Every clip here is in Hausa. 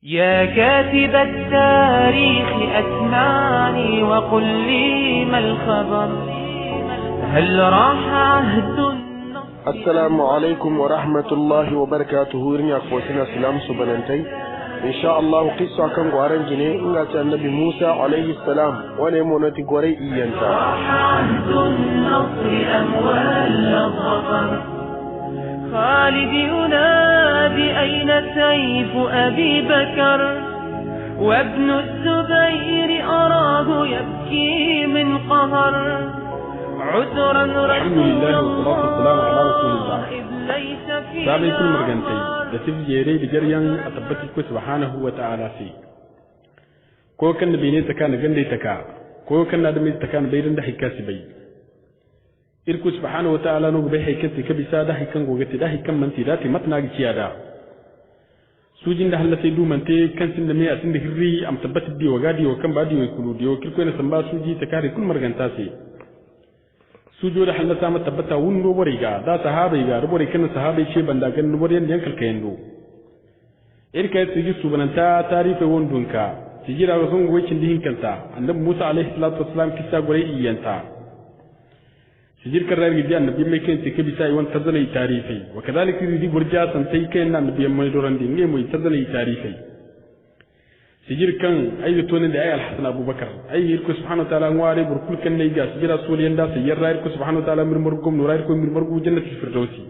يا كاتب التاريخ أسمعني وقل لي ما الخبر هل راح عهد السلام عليكم ورحمة الله وبركاته رنيا قوسنا سلام سبنانتي إن شاء الله قصة كم غارن جنيه إنها النبي موسى عليه السلام ونمونتي غوري إيانتا راح عهد النصر أموال الظفر خالد ينادي أين سيف أبي بكر وابن الزبير أراه يبكي من قهر عذرا رسول الله إذ ليس في da tifjere da garyan a tabbatar ku subhanahu wa ta'ala sai ko kan da bene ta kana gande ta ka ko kan da mai ta kana bayran da hikasi bai irku subhanahu wa ta'ala no bai haikati ka bisa da hikan gogati da hikan manti da ti matna gi ciyada sujin da halla sai du mante kan sin da me asin da hirri am tabbatar di wagadi wa kan ba di wa kulu di wa kirko ne samba suji ta kare kun marganta sai sujo da halla sama tabbata wundo bore ga da sahabai ga rubore kan sahabai ce banda gan rubore yan kalka yando irka ya tsigi subhananta tarife wondunka tijira ga sun goyin dihin kanta annabi Musa alaihi salatu wassalam kisa gore iyanta tijir karar gidi annabi mai kan tike bisa yi wan tazalai tarife wa kadalika di burja san sai kai nan annabi mai doran din ne mai tazalai tarife sijir kan ayi tonin da ayi al-hasan abubakar ayi irko subhanahu wa ta'ala ngware burkul kan ne ga sijira soliyan da sai yarra irko subhanahu wa ta'ala mirmur gum nurai ko mirmur gu jannatul firdausi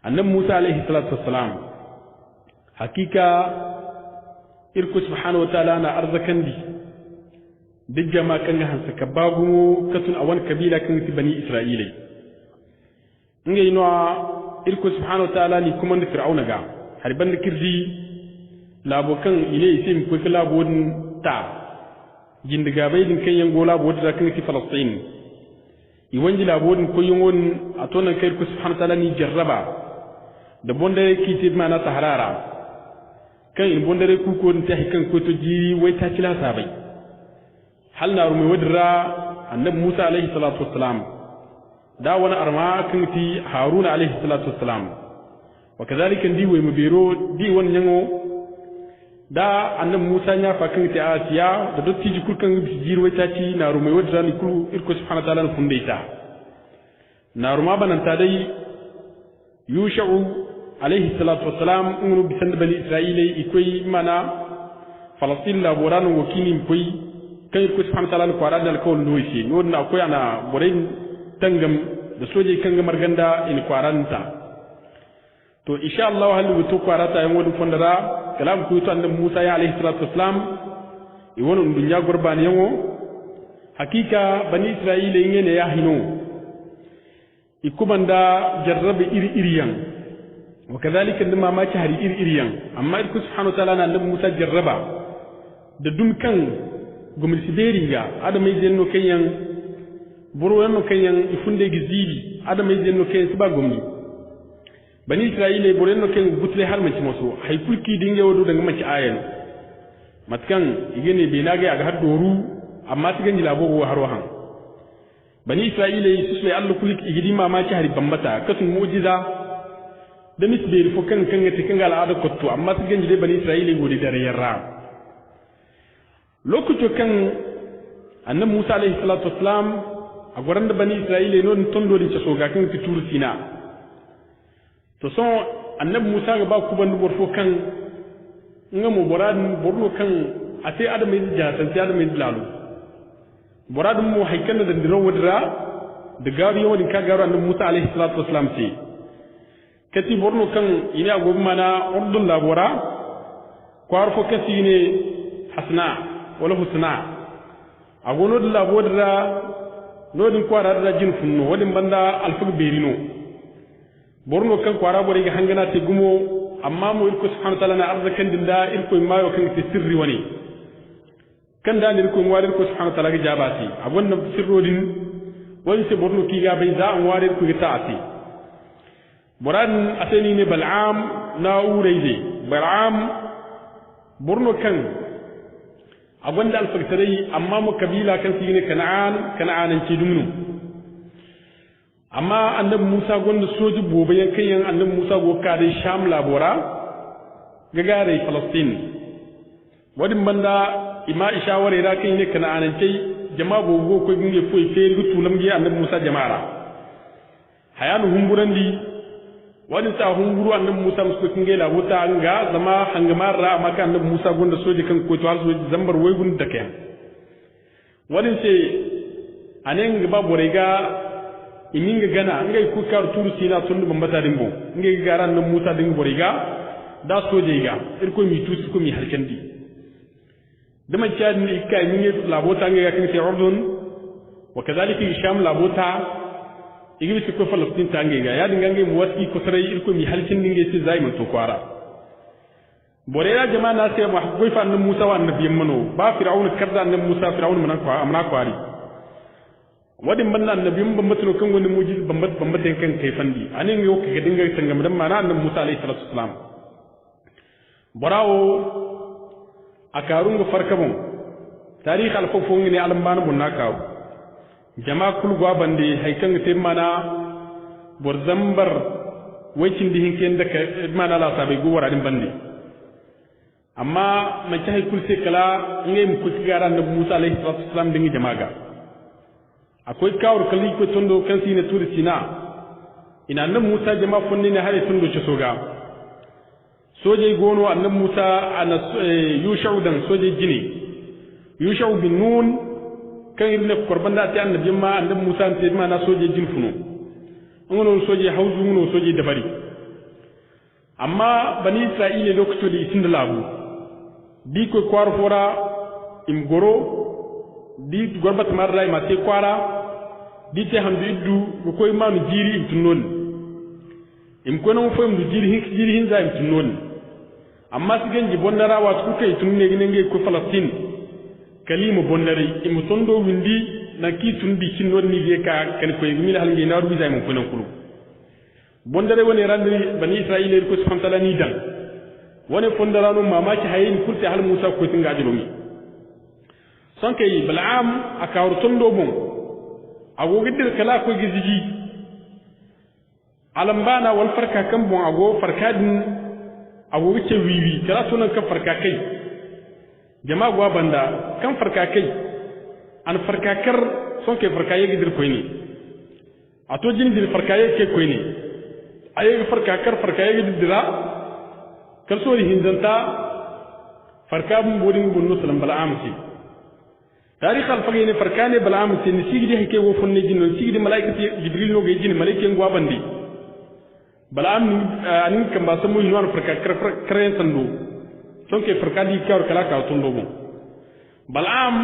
annabi Musa alaihi salatu wassalam hakika irko subhanahu wa ta'ala na arzakan di duk jama'a kan ga hansa kabagu katun awan kabila kan ti bani isra'ilai ngai no irko subhanahu wa ta'ala ni kuma da fir'auna ga harban da kirji labokan ile isim ko kala bodin ta jindiga bai din kan yango labo da kan fi falastin i wanji labodin ko yongon atona kai ko subhanahu ta'ala ni jarraba da bondare ki ti mana taharara kan in bondare ku ko ta hikan ko to ji wai ta kila sabai hal na rumi wadra annabi Musa alaihi salatu wassalam da wani arma kan ti Haruna alaihi salatu wassalam wa kadhalika di wai mabiro di wani yango da annan Musa ya fa kan ta Asiya da dotti ji kurkan jirwai ta ci na rumai wadda ni kulu irko subhanahu wa ta'ala fundaita na ruma bananta dai Yusha'u alaihi salatu wassalam unu bisan bani Isra'ila ikoi mana Falastin la boran wakini koi kan irko subhanahu wa ta'ala ko arada alkawul noisi no na akwai ana borain tangam da soje kan gamar ganda in kwaranta to insha Allah halu to kwarata yan wadu fondara kalam ku to annabi Musa ya alayhi salatu wassalam e wonon dunya gurbani yango hakika bani Isra'ila ngene ya hino ikubanda jarrabe iri-iriyan wa kadhalika ndima ma ci hari iri-iriyan amma irku subhanahu wa ta'ala na annabi Musa jarraba da dunkan gumil siberinga adamai zenno kanyan buru yanno kanyan ifunde gizibi adamai zenno kanyan siba gummi bani Isra'ila boren no ken gutle har manci moso hay kulki dinge wodo daga manci ayan matkan igene be nage aga har doru amma tigan jila bogo har wahan bani Isra'ila su sai Allah kulki igidi mamaki har bambata kasun mu'jiza da misbe fo kan ngati kan ga al'ada kotto amma tigan jile bani Isra'ila godi dare yarra lokuto kan annabi Musa alaihi salatu wassalam a goran da bani Isra'ila non tondo din so ga kan fitur sina to son annabi Musa ga ba ku bandu borfo kan ngamu boradin borno kan ate adamai jatan ta adamai lalu boradin mu haikan da diran wadra da garu yawan ka garu annabi Musa alaihi salatu wassalam ce kati borno kan ina gobe mana urdun labora kwarfo kasi ne hasna wala husna agono da labodra nodin kwara da jin funno wadin banda alfug berino borno kan kwara bore ga hangana te gumo amma mu irko subhanahu wa ta'ala na arzakan dinda irko mayo kan te sirri wani kan da irko ngwari irko subhanahu wa ta'ala ga jabati abun nan sirrodin wani se borno ki ga bai za an wari irko ga ta'ati boran asani ne bal'am na ureide bal'am borno kan abun da alfaktarai amma mu kabila kan sine kana'an ci dumnu amma annabi Musa gonda soji bobe yankan yan annabi Musa go ka dai Sham labora gagare Palestine wadin banda ima ishaware da kai ne kana anance jama'a gogo ko ginge foi feri gutulam ge annabi Musa jama'ara hayanu humburandi wadin sa humburu annabi Musa musu kinge la wuta anga zama hangamara maka annabi Musa gonda soje kan ko to har soje zambar way gun da kai wadin ce anen ga baborega iminga gana ngai ku kar turu sina tundu bambata dimbo ngai garan nan Musa dinga borega da soje ga irko mi tusi ko mi halkandi dama chad ni kai ni labota ngai kan sai Urdun wa kadhalika Sham labota igi su ko Palestine tangai ga ya dinga ngai muwasi ko sarai irko mi halkandi ngai sai zai mun to kwara borera jama'a na sai mu hakoi fa nan Musa wa annabiyin mano ba fir'aun karda nan Musa fir'aun manan kwa amna kwari wadin banna annabiyin bambatino kan wani mujiz bambatin kan kai fandi anin yo ka dinga tangam dan mana annabi Musa alayhi salatu wassalam barawo akarunga farkabon tarikh al-fofon ne alamban bunna kaw jama'a kul gwa bande haikan te mana borzambar wacin dihin ken da mana la sabai go waradin bande amma man ta haikul sai kala ngai mu kuci gara annabi Musa alayhi salatu wassalam dingi jama'a akwai kawar kalli ko tondo kan sine turi sina ina nan Musa jama'a funni ne hare tondo ci soga soje gono annan Musa ana yushau dan soje jini yushau bin nun kan ibn qurban da ta annabi ma annabi Musa ta ma na soje jin funo ngono soje hauzu ngono soje dabari amma bani Isra'ila lokacin da isin da labu di ko kwar fora im goro di gorbat marray ma te kwara di te handu iddu ko koy manu jiri im tunnon im kono mo fam du jiri hin za im tunnon amma si genji bondara wa ku kay tunne nge ko Palestine kalima bondari im tondo windi na ki tundi kinnon ni ge ka kan koy mi la halnge na rubi za im kono kulu bondare woni randri bani Israila ko subhanahu wa ta'ala ni dan woni fondarano mamaki hayin kurte hal Musa ko tinga jolomi sanke Bal'am akawr tondo bon ago gidir kala ko giziji alambana wal farka kan bon ago farkadin ago gice wiwi kala sunan kan farka kai jama'a gwa banda kan farka kai an farka kar sanke farka ye gidir koyni ato jin dir farka ye ke koyni aye farka kar farka ye gidir dira kal so hinzanta farka bun bodin bun nusalam Bal'am si tarikh al-fagene farkane Bal'am sin sigidi hike wo fonne jinno sigidi malaikati Jibril no ge jinni malaike ngwa bandi Bal'am anin kamba samu yino farka karen sandu sonke farkadi kawr kala ka tondo mo Bal'am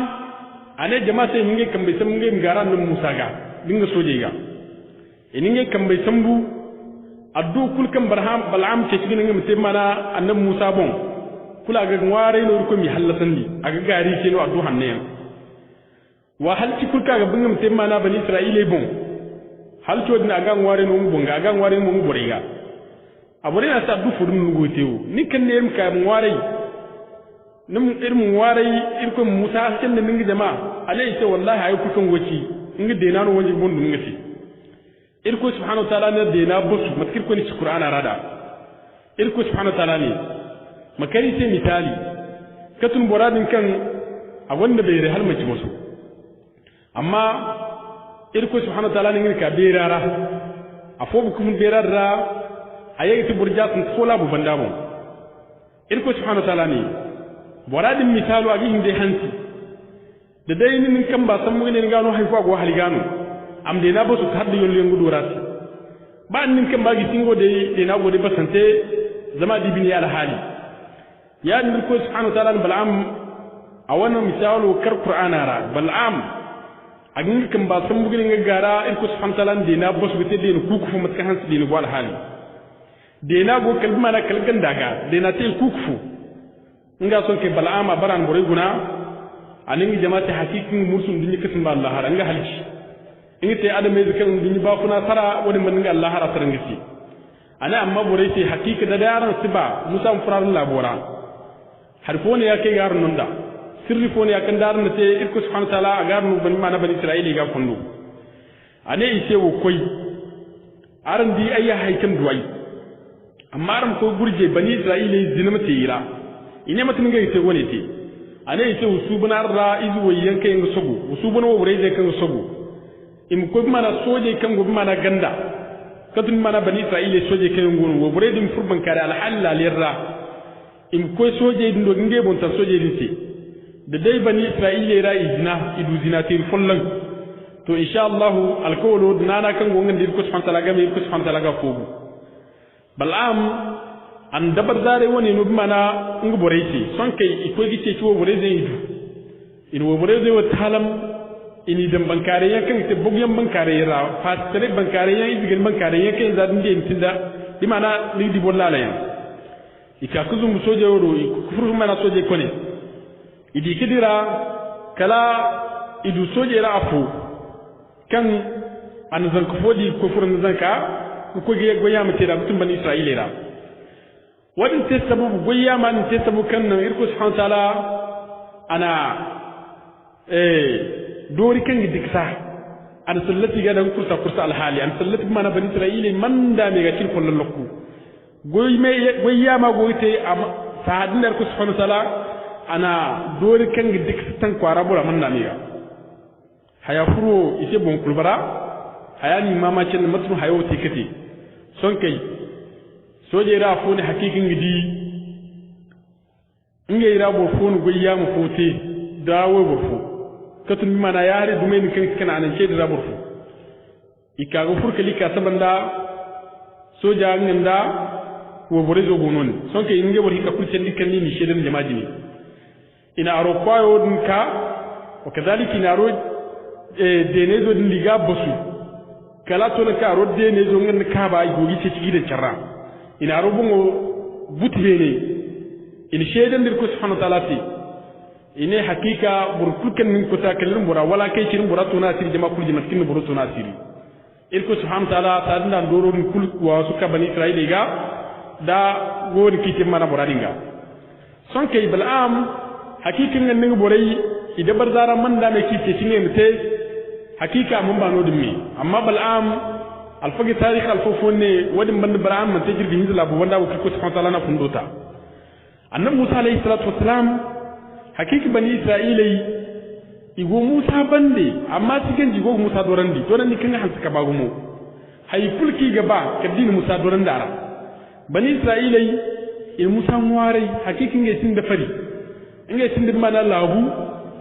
ane jama'a sai hinge kambe samu nge ngara no Musa ga dinga soje ga eninge kambe sambu addu kul kam Bal'am ce cikin ngam sai mana annab Musa bon kula ga ngware no ko mi hallasandi aga gari ce no addu hanne wa hal ci kulka ga bingam te mana bani Isra'ila bon hal to dina ga ngware no bon ga ngware mo boriga abore na sa du fudum nugo tewo ni kan ne ka ngware nim irmu ngware irko Musa sen ne mingi jama'a alai ce wallahi ayi kukan goci ingi de nanu wonji bon dum ngati irko subhanahu wa ta'ala ne de na bosu matkir ko ni Qur'ana rada irko subhanahu wa ta'ala ne makari ce misali katun boradin kan a wanda bai rehal mace bosu amma irko subhanahu wa ta'ala ne ka berara afo bu kun berara ayi ti burja sun fola bu banda bon irko subhanahu wa ta'ala ne boradin misalu agi hinde hanti da dai nin kan ba san mun ne gano haifa go haligano am de na bosu hadde yon lengu durasi ba nin kan ba gi tingo de na gode basante zama dibini ala hali ya irko subhanahu wa ta'ala Bal'am a wannan misalu kar Qur'ana ra Bal'am agin kan ba san bugin ga gara irko subhanahu wa ta'ala de na bosu bite de ku ku matka hansi de go al hali de na go kalma na kalgan daga de na te ku ku nga son ke Bal'am baran bore guna anin jama'ati hakikin musun dinni kasin ba Allah har nga halci in te adam mai zikan dinni ba kuna sara wani man nga Allah har asaran gisi ana amma bore ce hakika da yaran siba musa furarin labora har fone ya kai garin nunda sirri fone ya kan darin te irko subhanahu wa ta'ala a garin bani mana bani Isra'ila ga kundu ane ise wo koi aran di ayya haikan duwai amma ram ko gurje bani isra'ila zinama te ira ine matin ga ite woni te ane ite usubuna ra izu wayan kai ga sogo usubuna wo bure je kan sogo im ko mana soje kan go mana ganda katun mana bani isra'ila soje kan ngon wo bure dim furban kare al halal lirra im ko soje din do nge bon ta soje din te da dai bani isra'ila ra izina idu zina te follan to insha Allah alkawlo nana kan gongan dir ko subhanahu ta'ala ga mi ko subhanahu ta'ala ga fogu balam an dabar dare woni no mana ngi boreyti son kay iko gice ci wo boreze idu in wo boreze wo talam ini dem bankare yakan te bogyan bankare ra fastere bankare yan idigal bankare yakan za dinde intinda di mana ni di bollala yan ika kuzum soje woro kufuru mana soje kone idi kidira kala idu soje ra afu kan an zan ko fodi ko furun zanka ko ge goya mate da mutum bani isra'ila ra wadin te sababu goya man te sababu kan nan irko subhanahu ta'ala ana dori kan diksa an sallati ga dan kursa alhali an sallati mana bani isra'ila man da me ga cin kullun lokku goya ma goite am sahadin irko subhanahu ta'ala ana dori kan diksa tan kwara bura man da me ga haya furo ise bon kulbara haya ni mama cin matun hayo te kati son kai soje ra foni hakikin gidi inge ra bo fonu goyya mu fote dawo bo fo katun mana yare dume ni kan kana nan ce da bo fo ikago furkali ka sabanda soja nganda wo bore zo gonon son kai inge bori ka kulcen dikan ni shedan jama'i ne ina aro kwayo din ka wa kadhalika ina aro denezo din liga basu kala to na ka ro denezo ngan ka ba gogi ce cigi da charra ina rubungo butbene in shedan dir ko subhanahu wa ta'ala fi ine hakika burkukan min ko ta kallin bura wala kai cirin bura to na siri jama kul jama kin bura to na siri il ko subhanahu wa ta'ala ta dinda doro din kul wa suka bani isra'ila ga da gori kiti mana bura dinga son kai bal'am hakikin nan ngi borai ida barzara man da me kiti cinne mute hakika mun ba no dimmi amma bal'am alfagi tarikh alfofone wadin band bal'am man tajir bi hinzla bu wanda ko subhanahu wa ta'ala na fundota annabi Musa alayhi salatu wassalam hakiki bani isra'ila igo Musa bande amma cikin jigo Musa dorandi kan hansa ka bagu mu hay fulki gaba kadin Musa doranda ara bani isra'ila il Musa muware hakiki ngai sin da fari ngai sin da mana lahu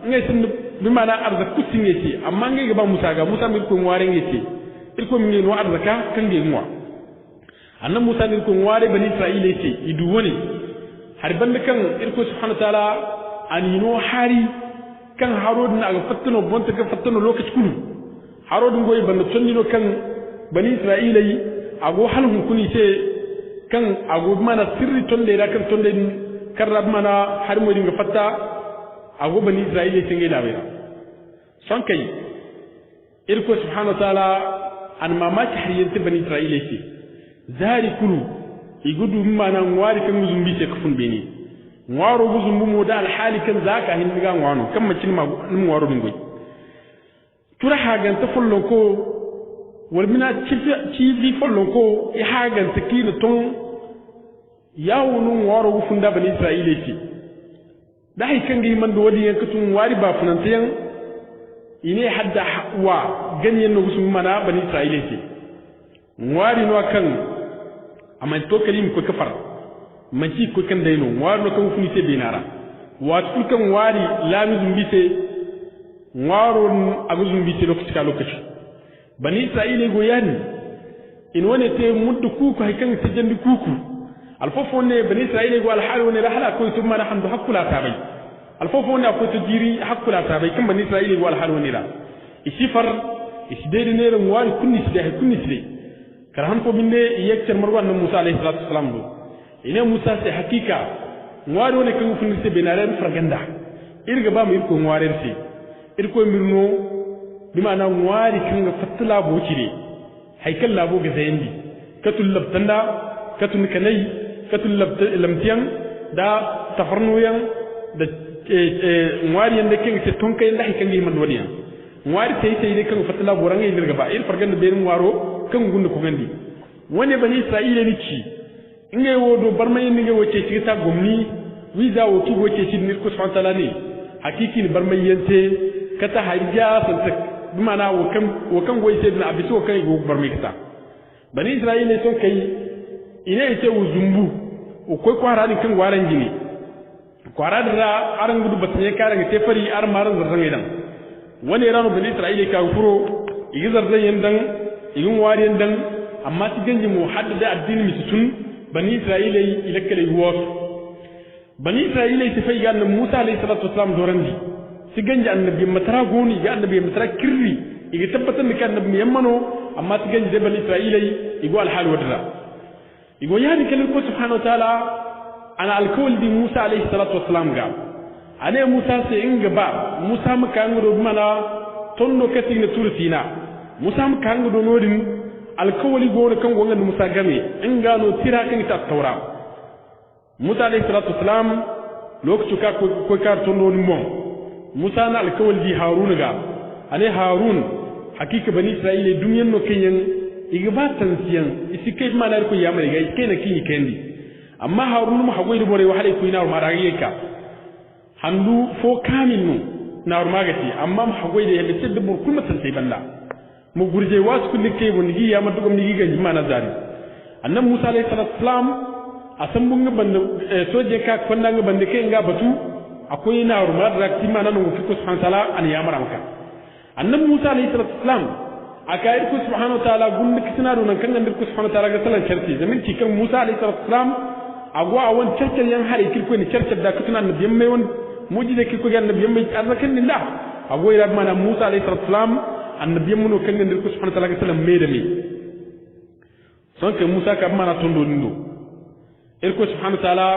ngai sin bi mana arzaku sin yace amma ngai gaba Musa mi ko muware yace il ko mi no arzaka kan ngai muwa annabi Musa ni ko muware bani isra'ila yace idu woni har banda kan irko subhanahu wa ta'ala anino hari kan harodin aga fattano bonta ga fattano lokaci kunu harodin goyi banda tonnino kan bani isra'ila yi ago halhun kuni ce kan ago mana sirri tonde da kan tonde karrab mana har mo dinga fatta ago bani isra'ila tinge da bai son kai irko subhanahu wa ta'ala an mamaki hariyanta bani isra'ila ce zari kunu igudu mana ngwari kan zumbi ce kufun beni ngwaro buzumbu mo da alhali kan zaka hin diga ngwano kan macin ma ngwaro dingoy tura hagan ta follon ko wal mina ci follon ko ya hagan ta kina ton yawunu ngwaro gufun da bani isra'ila ce da hay kan gi man do wadi yanka tun wari ba funantayan ine hadda wa ganyen no gusum mana bani isra'ila ce ngwari no kan amma to kalim ko kafar manci ko kan dayno warno kan funi te binara watu kan wari lami zumbite ngaro agu zumbite lokaci bani isra'ila go yani in wone te muddu kuku hay kan tajandi kuku alfofo ne bani isra'ila go alhal woni rahla ko tumma na hamdu hakula tabai alfofo ne ko tajiri hakula tabai kan bani isra'ila go alhal woni la isifar isdede ne ran wari kunni side karahan ko binde yekcer marwan Musa alayhi salatu wassalam do ine Musa sai hakika ngwari woni kan funi se benaren fraganda irga ba mu irko ngwaren se irko mirno bi mana ngwari kan ga fatla bo cire haikal labo ga zayindi katul labtanda katul kanai katul lamtiyan da tafarnuyan da ngwari yanda kan se tonkai da haikal gi man waniya ngwari sai dai kan fatla bo ranga irga ba ir fraganda be ngwaro kan gundu ko gandi wani bani isra'ila ni ci inge wodo barmay ninge woce ci ta gomni wiza wo ki woce ci nir ko subhanahu ta'ala ne hakiki ni barmay yente kata hajja santak bimana wo kan goy sai na abiso kai go barmay kata bani isra'ila son kai ina ite uzumbu o koy kwara ni kan waran jini kwara da aran gudu batanye kare te fari ar maran zarran idan wani rano bani isra'ila ka furo igi zarran yandan igin wari yandan amma ti ganji mu haddada addini misutun bani isra'ila ilakkale yuwas bani isra'ila ti fay ganna musa alayhi salatu wassalam dorandi ti ganji annabi matara goni ga annabi matara kirri igi tabbatan ni kan annabi yammano amma ti ganji bani isra'ila igo alhal wadra igo yani kalin ko subhanahu wa ta'ala ana alkawli di musa alayhi salatu wassalam ga ane musa sai inga ba musa maka ngado mana tonno kati na tursina musa maka ngado nodin alkawli go kan gonga musa game in gano tira kan ta taura musa alayhi salatu wassalam lokacin ka ko ka tonno ni mon musa na alkawli di harun ga ane harun hakika bani isra'ila dunyan no kenyan igabatan siyan isikai mana ko yamare ga isikai na kinyi kendi amma harun mu hagoyi bore wa hade ko ina ma rage ka handu fo kamin nu na magati amma mu hagoyi da yabe tedda bur kuma san sai balla mu gurje wasu kun ke bon gi ya madugam ni ga jima na zari annan musa alayhi salatu wassalam asan mun ga banda soje ka kwanda ga banda kai ga batu akwai na ruma da kima nan mu fiku subhanahu ta'ala an ya maranka annan musa alayhi salatu wassalam aka irku subhanahu wa ta'ala gunni kisna do nan kan nan irku subhanahu wa ta'ala ga salan charti zamin ci kan musa alayhi salatu wassalam agwa awon chartar yan hare kirko ni chartar da kituna annabi mai won mujize kirko ga annabi mai arzakan ni da agwa ira mana musa alayhi salatu wassalam annabi mun kan nan irku subhanahu wa ta'ala ga salan mai da mai son ke musa ka mana tondo nindo irku subhanahu wa ta'ala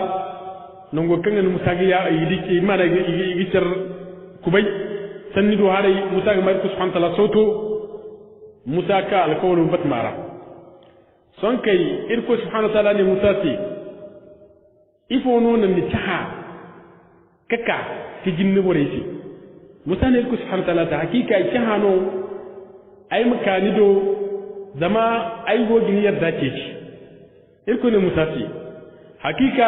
non go kan nan musa ga ya yi ki mana gi tar kubai sanni do hare musa ga mai irku subhanahu wa ta'ala soto musa ka alkawlu batmara son kai irko subhanahu wa ta'ala ne musa ce ifo no nan ni taha kaka ti jinni bore shi musa ne irko subhanahu wa ta'ala ta hakika ai taha no ai makani do zama ai gogin yarda ce ci irko ne musa ce hakika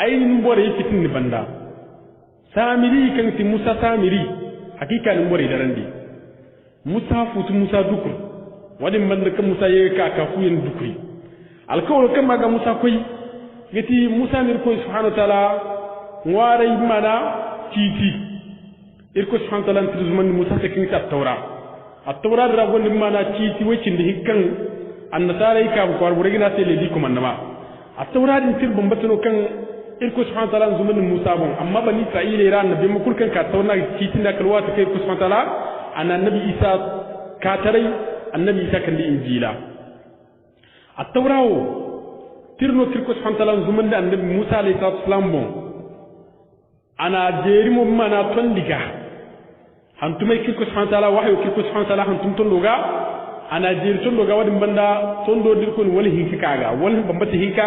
ai nin bore shi tin ni banda samiri kan ti musa samiri hakika nin bore darandi musa futu musa dukur wadin banda kan musa yayi ka kafuyen dukuri alkawlo kan maga musa koy gati musa mir koy subhanahu wa ta'ala ngware mana titi irko subhanahu wa ta'ala trizman musa takin ta tawra at-tawra da gonde mana titi wacin da hikkan annasara ka ko war burgina sai le di ko manama at-tawra din tir bambatano kan irko subhanahu wa ta'ala zuman musa bon amma bani isra'ila ran nabi mukul kan ka tawna titi da kalwa ta kai irko subhanahu wa ta'ala annabi isa katarai annabi isa kan di injila at-tawrawo tirno kirko subhanahu wa ta'ala zuman da annabi musa alayhi salam bon ana jeri mo mana tondiga hantumai kirko subhanahu wa ta'ala wahyu kirko subhanahu wa ta'ala hantum tondoga ana jeri tondoga wadin banda tondo dirko wala hinka kaga wala bambata hinka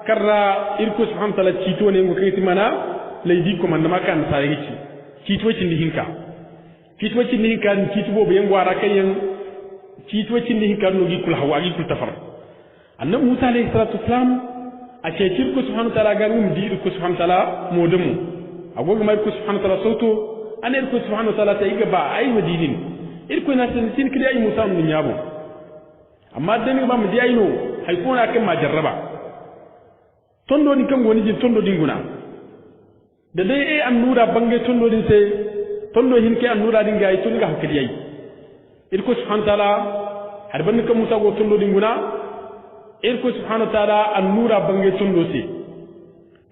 karra irko subhanahu wa ta'ala cito ne ngo kai mana leydi ko man ma kan sa yici cito cin hinka kitwacin ni kan kitbo be ngwara kayen kitwacin ni kan no gikul hawa gikul tafar annabi musa alayhi salatu wassalam a ce kirku subhanahu wa ta'ala ga ngum di ko subhanahu wa ta'ala modamu agogo mai ko subhanahu wa ta'ala sauto an irko subhanahu wa ta'ala ta iga ba ai madinin irko na san tin kidi ai musa mun yabo amma dan ba mu di ai no hay ko na kan ma jarraba tondo ni kan goni ji tondo dinguna da dai ai an nura bangai tondo din sai tondo hinke annura dinga ay tun ga hakkali yayi irko subhanahu wa ta'ala har ban ka musa go tondo dinguna irko subhanahu wa ta'ala annura bange tondo se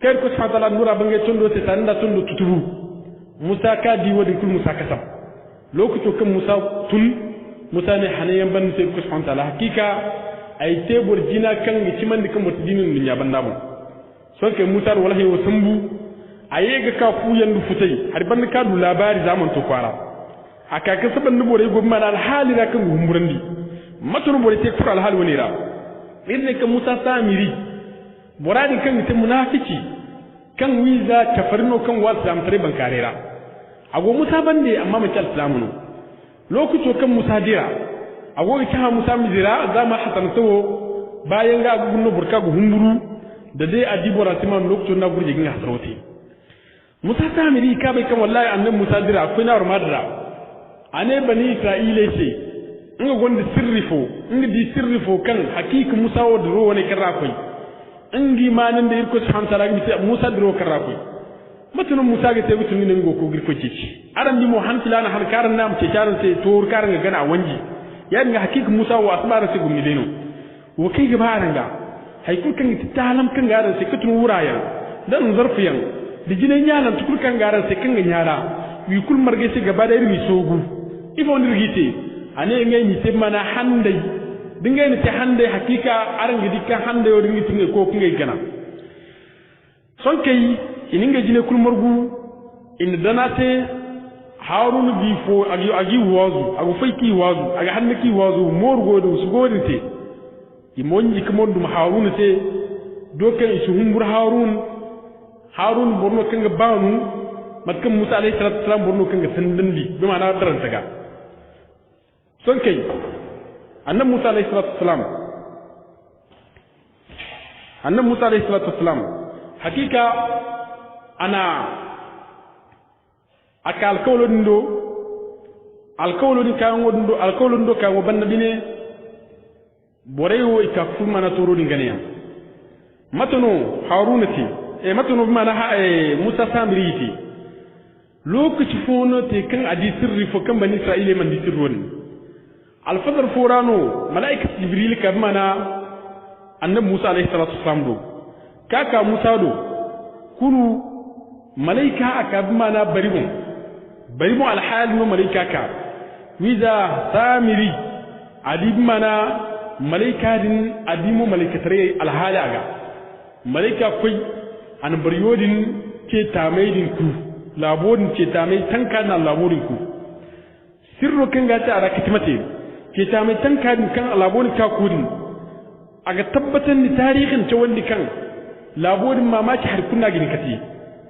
kai irko subhanahu wa ta'ala annura bange tondo se tanda tondo tuturu musa ka di wadi kul musa kasam lokacin kan musa tun musa ne hanayen ban sai irko subhanahu wa ta'ala hakika ay tebur jina kan gi ciman dikan mutdinin dunya banda mu so ke musa wallahi wa sambu ayega ka fu yandu futai har ban ka du labari zaman to kwara aka ka saban nubo re gomma dal hali da kan humburandi maturu bore te fura al hal wani ra inne ka musa samiri boradi kan te munafiki kan wiza tafarno kan wasa am tare ban karera ago musa bande amma mu tal islamu lokuto kan musa dira ago ta musa mizira zama hasan tawo bayan ga gunno burka gu humburu da dai adibora timan lokacin na gurje ginga sarauti Musa Samiri ka bai kan wallahi annan Musa dira akwai na rumadra ane bani Isra'ila ce inga gonda sirrifo inga di sirrifo kan hakika Musa wa duro wani karra kai ingi manin da irko subhanahu ta'ala ga Musa duro karra kai mutun Musa ga tayi mutun ne go ko girko ce aran di mo hantila na har karan nam ce karan sai to karan ga gana wanji ya ga hakika Musa wa asbara sai gummi deno wa kai ga baranga haikul kan talam kan garan sai kutun wuraya dan zarfiyan dijine nyalan tukul kan garan sai kan nyara wi kul marge sai gaba da irmi sogu ifo ndirgite ane ngay ni te mana hande dingay ni te hande hakika arangi dikka hande yo dingi tinge ko ngay gana son kay ininga jine kul margu in danate harunu bifo agi wazu agu faiki wazu aga hanne ki wazu morgo do su godinte imonji kamondum harunu te dokan isu humbur harun borno kanga banu matkam Musa alayhi salatu wasalam borno kanga sandandi bi mana daranta ga son kai annabi Musa alayhi salatu wasalam hakika ana aka alkawlon do kan wabanna bine borewo ikafu mana toro dingane matano harunati matano bi mana Musa Samiriti lokaci fono te kan adi sirri fo kan bani Isra'ila man di sirron alfadar forano malaika Jibril ka bi mana annabi Musa alayhi salatu wasalam do kaka Musa do kunu malaika aka bi mana barimu alhal no malaika ka wiza Samiri adi bi mana malaika din adimu malaika tare alhala aga malaika koi an baryodin ke tamaidin ku laborin ke tamai tanka na laborin ku sirro kan ga ta ara kitimate ke tamai tanka din kan laborin ka kudin aga tabbatar ni tarihin ta wanda kan laborin mamaki har kunna gini kati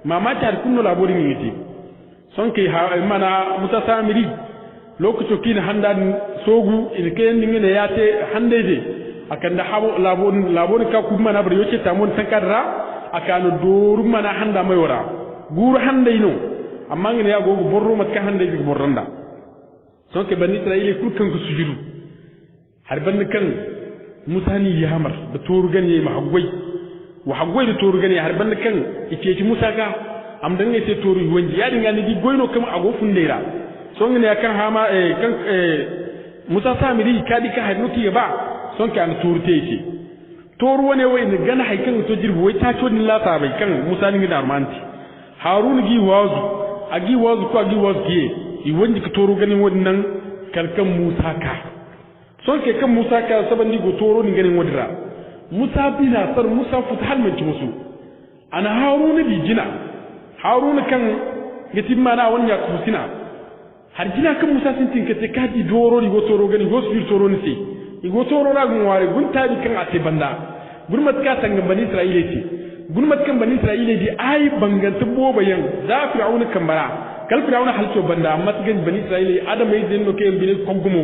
mamaki har kunna laborin yiti son kai mana Musa Samiri lokacin kin handan sogu in kai ne ya te handeje akan da habo laborin ka kuma na bar yoce ta mun tankara akano doru mana handa mai wara guru handa ino amma ngene ya gogo borro mat ka handa bi borranda son ke bani Isra'ila ku kan ku sujudu har ban kan musani ya hamar da toru gane ma hagwai da toru gane har ban kan ike ci Musa ka am dan ne sai toru wanji ya dinga ni di goino kam agofun deira son ngene ya kan hama kan Musa Samiri ka di ka hanuki ba son ka an turte shi toru wane wai ne gana haikan to jirbu wai ta todin lata bai kan Musa ni da armanti Harun gi wazu agi wazu ko agi wazu ki i wandi ka toru ganin wannan kalkan Musa ka son ke kan Musa ka saban di go toru ni ganin wadira Musa bina sar Musa futhal man musu ana Harun bi jina Harun kan gitin mana wannan ya kusina har jina kan Musa sun tinka te kaji doro ni go toro ganin go su toro ni sai igo toro ragun ware gunta bi kan ate banda gurmat ka tanga bani Isra'ila ce gurmat kan bani Isra'ila di ai banganta boba yan da fir'auna kan bara kal fir'auna halto banda amma tigan bani Isra'ila adam ai den no ke bini kongumo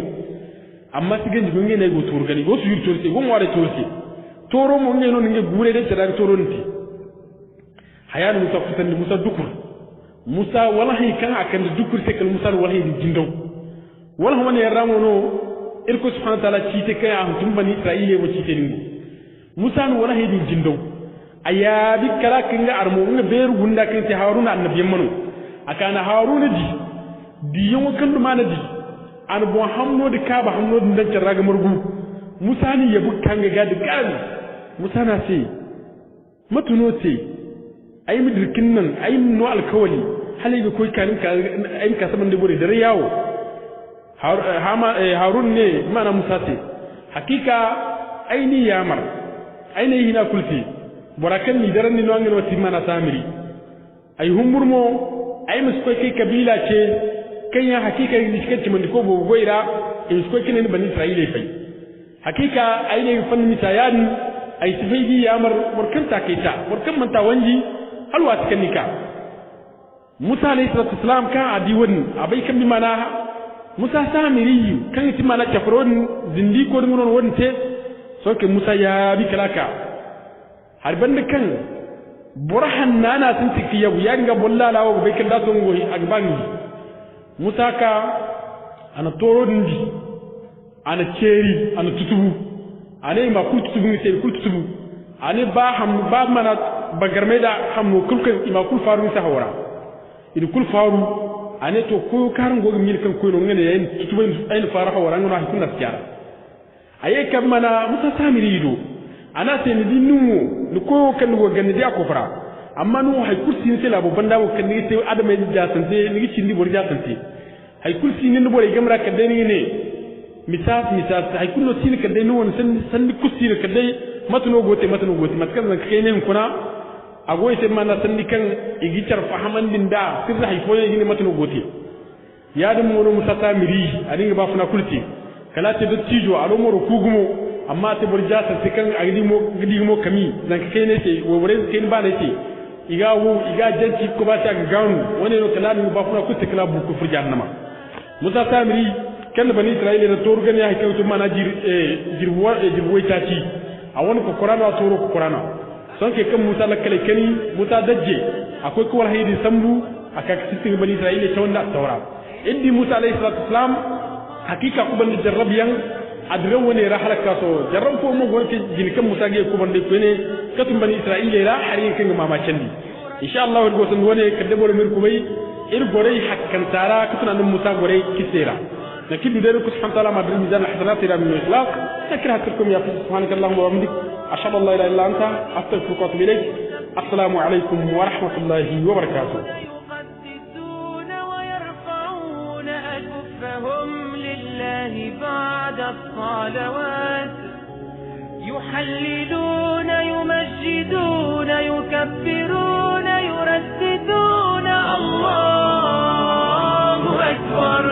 amma tigan gunge ne go toro gani go su yur torse go ware torse toro mo ngeno nge gure de tara toro nti hayan Musa fitan Musa dukur Musa wallahi kan akan dukur se kal Musa wallahi di jindaw wallahi wani ramono irko subhanahu wa ta'ala cite kai a hutun bani Isra'ila mo cite ningo Musa no wala hedi jindaw aya bi kala kinga armo nga beru gunda kan te Haruna annabiyan mano akana Haruna di yongo kan duma na di an bo hamno de kaba hamno de dan raga margu Musa ni yabu kanga gadi gadi Musa na ce matuno ce ay midrikin nan ay no alkawali halai be koy kan ka ay ka saban de bore dare yawo Harun ne mana Musa ce hakika aini yamar aini hina kulfi borakan ni daran ni no ngiro ti mana Samiri ay humburmo ay musko kai kabila ce kan ya hakika ni cikin mandi ko bo goira in musko kin ni bani Isra'ila fai hakika aini fan mitayan ay sifidi yamar borkan ta kaita borkan manta wanji halwa cikin nika Musa alayhi salatu wasalam kan adiwan abai kan bi mana Musa Samiri kan ti mana tafron zindi ko ngonon wonte soke Musa ya bi kalaka har banda kan burhan nana sun tiki yau ya ga bollala wa bai kan da son goyi agbangi Musa ka ana toro dindi ana ceri ana tutubu ana ma ku tutubu ne sai ku tutubu ana ba mana bagarme da hamno kulkan ima kul faru sa hawara idu kul faru ana to ko karan gogi mil kan ko no ngene yayin tutubu ayin fara hawara ngona hakun da tiara aye kam mana Musa samiri do ana sai ni dinnu ni ko kan go ganni dia ko fara amma no hay kursi ni la bo banda wo kan ni sai adama ni ja sante ni ci ndi bor ja sante hay kursi ni bor gamra ka deni ne misas hay kullo sin ka deni won san kursi ka dai matno gote matkan zan kai ne kuna agoy sai mana san kan igicar fahaman din da sirra hay foye ni matno gote ya dum wono Musa samiri adinga ba funa kursi kala te do tijo alo moro kugumo amma te bor ja sante kan gidi mo kami zan kai ne sai wo wore kai ba ne sai iga janci ko ba ta ganu wani no kala ni ba funa kutte kala bu kufur jahannama Musa samiri kan bani Isra'ila da toru gani ya kai to mana jirwai ta ci a wani ko Qur'ana toro ko Qur'ana son ke kan Musa lakale kani Musa dajje akwai kowar haydi sambu aka sitin bani Isra'ila ta wanda taura indi Musa alayhi salatu wasalam hakika ku bani jarrabiyan adran wani ra halaka so jarran ko mo gonke jin kan Musa ge ko bande ko ne katum bani Isra'ila ra harin kan mama candi insha Allah go san wani kadde bol mir kubai ir gore hakkan tara katuna nan Musa gore kisera لكن ذلك سبحانه وتعالى ما بين ميزان الحسنات إلى من الإخلاص نكره تلكم يا سبحانك اللهم وبحمدك أشهد أن لا إله إلا أنت أستغفرك وأتوب إليك السلام عليكم ورحمة الله وبركاته يقدسون ويرفعون أكفهم لله بعد الصلوات يحللون يمجدون يكبرون يرددون الله أكبر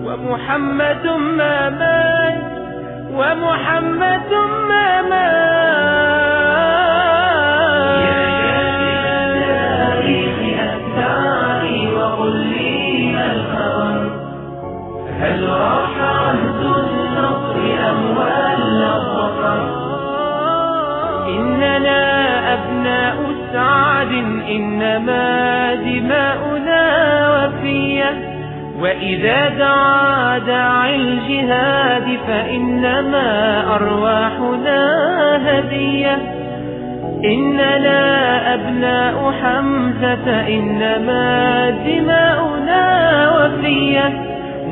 ومحمد ما مات ومحمد ما مات يا التاريخ أتاني وقل لي ما الخبر هل راح عهد النصر أم ولى الظفر إننا أبناء سعد إنما دماؤنا وفيه وإذا دعا داعي الجهاد فإنما أرواحنا هدية إننا أبناء حمزة إنما دماؤنا وفية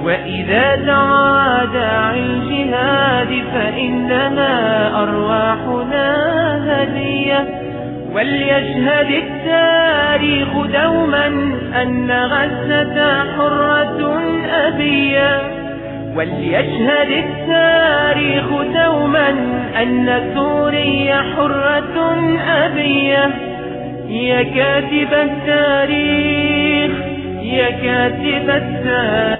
وإذا دعا داعي الجهاد فإنما أرواحنا هدية وليشهد التاريخ دوما أن غزة حرة أبية وليشهد التاريخ دوما أن سوريا حرة أبية يا كاتب التاريخ يا كاتب التاريخ